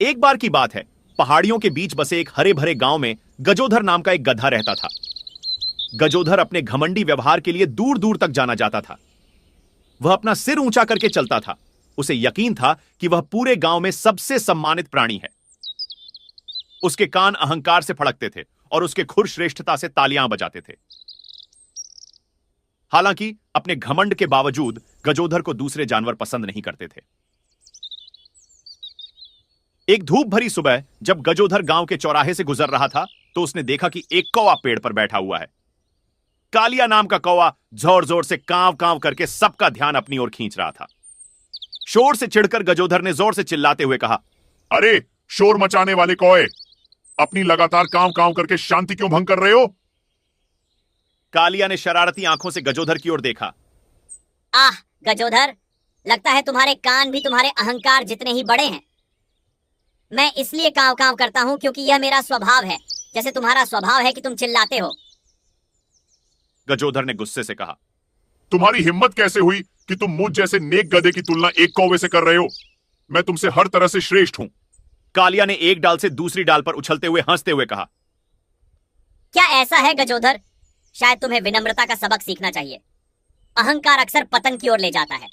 एक बार की बात है, पहाड़ियों के बीच बसे एक हरे भरे गांव में गजोधर नाम का एक गधा रहता था। गजोधर अपने घमंडी व्यवहार के लिए दूर दूर तक जाना जाता था। वह अपना सिर ऊंचा करके चलता था। उसे यकीन था कि वह पूरे गांव में सबसे सम्मानित प्राणी है। उसके कान अहंकार से फड़कते थे और उसके खुर श्रेष्ठता से तालियां बजाते थे। हालांकि अपने घमंड के बावजूद गजोधर को दूसरे जानवर पसंद नहीं करते थे। एक धूप भरी सुबह जब गजोधर गांव के चौराहे से गुजर रहा था तो उसने देखा कि एक कौवा पेड़ पर बैठा हुआ है। कालिया नाम का कौवा जोर जोर से कांव कांव करके सबका ध्यान अपनी ओर खींच रहा था। शोर से चिढ़कर गजोधर ने जोर से चिल्लाते हुए कहा, अरे शोर मचाने वाले कौए, अपनी लगातार कांव कांव करके शांति क्यों भंग कर रहे हो? कालिया ने शरारती आंखों से गजोधर की ओर देखा। आह गजोधर, लगता है तुम्हारे कान भी तुम्हारे अहंकार जितने ही बड़े हैं। मैं इसलिए कांव कांव करता हूं क्योंकि यह मेरा स्वभाव है, जैसे तुम्हारा स्वभाव है कि तुम चिल्लाते हो। गजोधर ने गुस्से से कहा, तुम्हारी हिम्मत कैसे हुई कि तुम मुझ जैसे नेक गधे की तुलना एक कौवे से कर रहे हो? मैं तुमसे हर तरह से श्रेष्ठ हूं। कालिया ने एक डाल से दूसरी डाल पर उछलते हुए हंसते हुए कहा, क्या ऐसा है गजोधर? शायद तुम्हें विनम्रता का सबक सीखना चाहिए। अहंकार अक्सर पतन की ओर ले जाता है।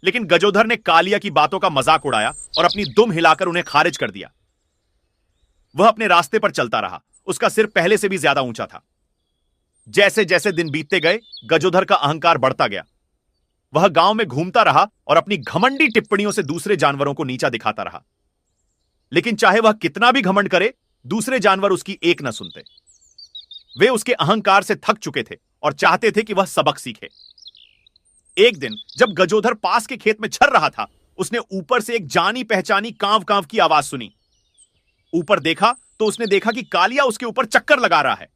लेकिन गजोधर ने कालिया की बातों का मजाक उड़ाया और अपनी दुम हिलाकर उन्हें खारिज कर दिया। वह अपने रास्ते पर चलता रहा। उसका सिर पहले से भी ज्यादा ऊंचा था। जैसे जैसे दिन बीतते गए, गजोधर का अहंकार बढ़ता गया। वह गांव में घूमता रहा और अपनी घमंडी टिप्पणियों से दूसरे जानवरों को नीचा दिखाता रहा। लेकिन चाहे वह कितना भी घमंड करे, दूसरे जानवर उसकी एक न सुनते। वे उसके अहंकार से थक चुके थे और चाहते थे कि वह सबक सीखे। एक दिन जब गजोधर पास के खेत में चर रहा था, उसने ऊपर से एक जानी पहचानी कांव कांव की आवाज सुनी। ऊपर देखा तो उसने देखा कि कालिया उसके ऊपर चक्कर लगा रहा है।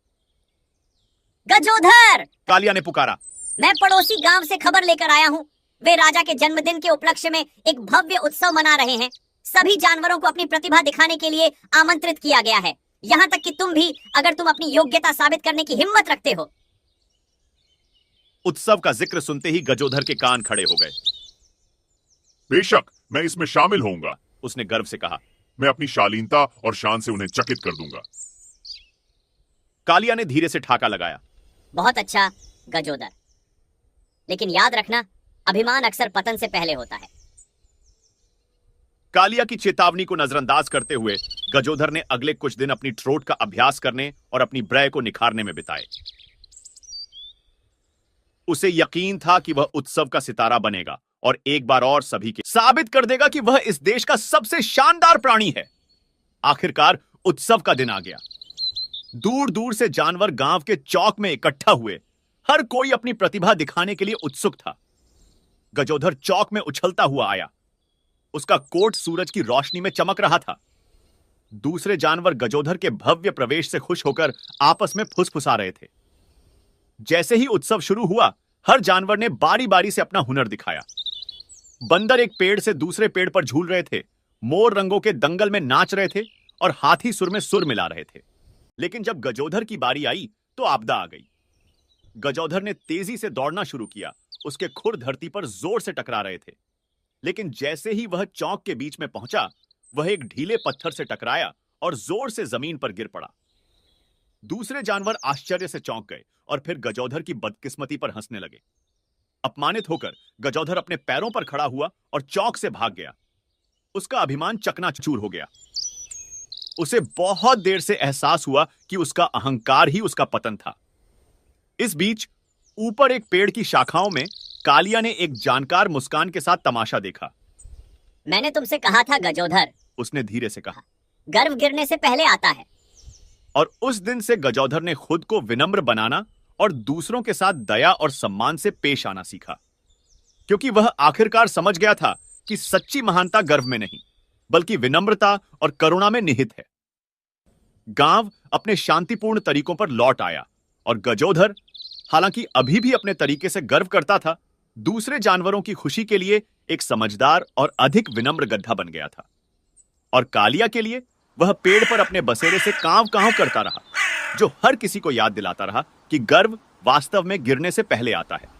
गजोधर! कालिया ने पुकारा। मैं पड़ोसी गांव से खबर लेकर आया हूँ। वे राजा के जन्मदिन के उपलक्ष्य में एक भव्य उत्सव मना रहे हैं। सभी जानवरों को अपनी प्रतिभा दिखाने के लिए आमंत्रित किया गया है, यहाँ तक कि तुम भी, अगर तुम अपनी योग्यता साबित करने की हिम्मत रखते हो। उत्सव का जिक्र सुनते ही गजोधर के कान खड़े हो गए। बेशक मैं इसमें शामिल होऊंगा, उसने गर्व से कहा। मैं अपनी शालीनता और शान से उन्हें चकित कर दूंगा। कालिया ने धीरे से ठाका लगाया। बहुत अच्छा गजोधर, लेकिन याद रखना, अभिमान अक्सर पतन से पहले होता है। कालिया की चेतावनी को नजरअंदाज करते हुए गजोधर ने अगले कुछ दिन अपनी ट्रोट का अभ्यास करने और अपनी ब्रय को निखारने में बिताए। उसे यकीन था कि वह उत्सव का सितारा बनेगा और एक बार और सभी के साबित कर देगा कि वह इस देश का सबसे शानदार प्राणी है। आखिरकार उत्सव का दिन आ गया। दूर दूर से जानवर गांव के चौक में इकट्ठा हुए। हर कोई अपनी प्रतिभा दिखाने के लिए उत्सुक था। गजोधर चौक में उछलता हुआ आया। उसका कोट सूरज की रोशनी में चमक रहा था। दूसरे जानवर गजोधर के भव्य प्रवेश से खुश होकर आपस में फुसफुसा रहे थे। जैसे ही उत्सव शुरू हुआ, हर जानवर ने बारी बारी से अपना हुनर दिखाया। बंदर एक पेड़ से दूसरे पेड़ पर झूल रहे थे, मोर रंगों के दंगल में नाच रहे थे और हाथी सुर में सुर मिला रहे थे। लेकिन जब गजोधर की बारी आई तो आपदा आ गई। गजोधर ने तेजी से दौड़ना शुरू किया। उसके खुर धरती पर जोर से टकरा रहे थे। लेकिन जैसे ही वह चौक के बीच में पहुंचा, वह एक ढीले पत्थर से टकराया और जोर से जमीन पर गिर पड़ा। दूसरे जानवर आश्चर्य से चौंक गए और फिर गजोधर की बदकिस्मती पर हंसने लगे। अपमानित होकर गजोधर अपने पैरों पर खड़ा हुआ और चौक से भाग गया। उसका अभिमान चकनाचूर हो गया। उसे बहुत देर से एहसास हुआ कि उसका अहंकार ही उसका पतन था। इस बीच ऊपर एक पेड़ की शाखाओं में कालिया ने एक जानकार मुस्कान के साथ तमाशा देखा। मैंने तुमसे कहा था गजोधर, उसने धीरे से कहा। गर्व गिरने से पहले आता है। और उस दिन से गजोधर ने खुद को विनम्र बनाना और दूसरों के साथ दया और सम्मान से पेश आना सीखा, क्योंकि वह आखिरकार समझ गया था कि सच्ची महानता गर्व में नहीं, बल्कि विनम्रता और करुणा में निहित है। गांव अपने शांतिपूर्ण तरीकों पर लौट आया और गजोधर, हालांकि अभी भी अपने तरीके से गर्व करता था, दूसरे जानवरों की खुशी के लिए एक समझदार और अधिक विनम्र गधा बन गया था। और कालिया के लिए वह पेड़ पर अपने बसेरे से कांव कांव करता रहा, जो हर किसी को याद दिलाता रहा कि गर्व वास्तव में गिरने से पहले आता है।